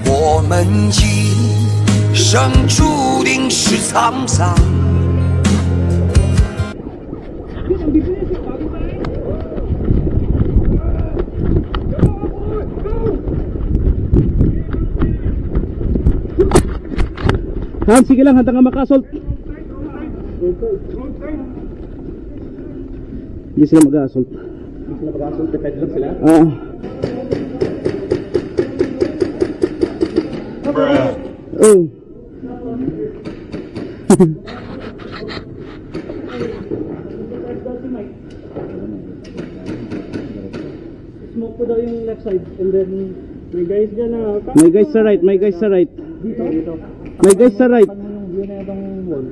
我们一生注定是沧桑。Sige lang, hantang ka maka-assault. Hindi sila mag-assault. Hindi sila mag-assault, defend lang sila. Oh. Smoke ko daw yung left side and then may guys dyan na... May guys sa right, may guys sa right. Dito? May guys sa right. Paano yung view na itong wall?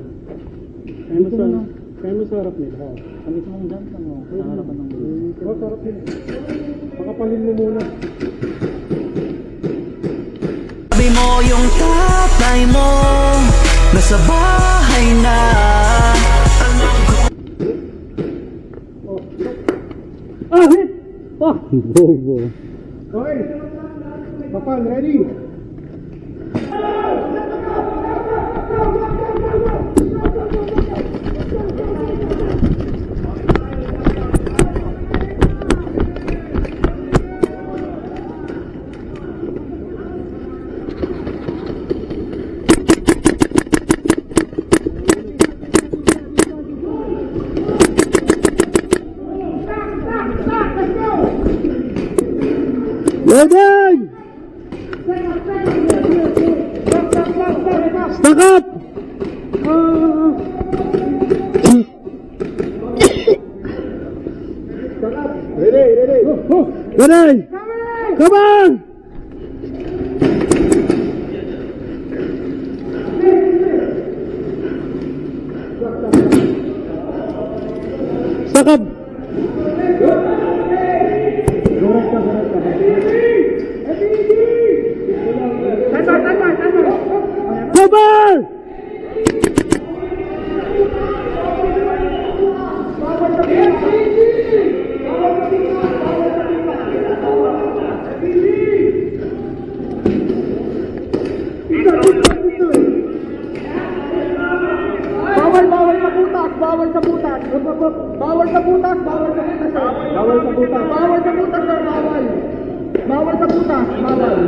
Kaya mo sa harap nila. Kami sa mong dyan, sa harapan ng wall. Sa harap nila. Pakapalin mo muna. Sabi mo yung tatay mo nasa bahay na. Hit! Bobo. Okay! Papan, ready? Loading! Stack up! Ready! Ready! Come on! Stack up! Cover! Bawal sa butas, sir. Bawal sa butas. Bawal sa butas, bawal.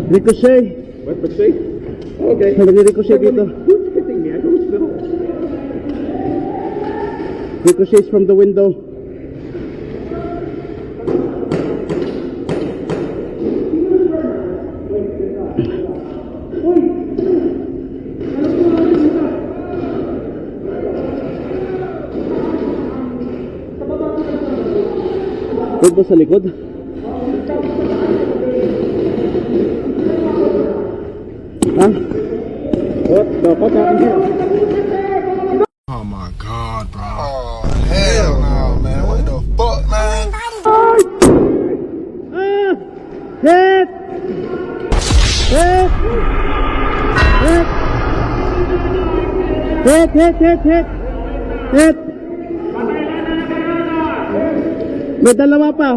Ricochet! What, ricochet? Okay. Nag-ricochet dito. Who's hitting me? I don't know. Ricochets from the window. Huwag ba sa likod? Ha? What? Dapat natin dito. Oh my god, bro. Oh, hell no, man. What the fuck, man? Hit! Hit! Hit! Hit, hit, hit, hit! Hit! May dalawa pa.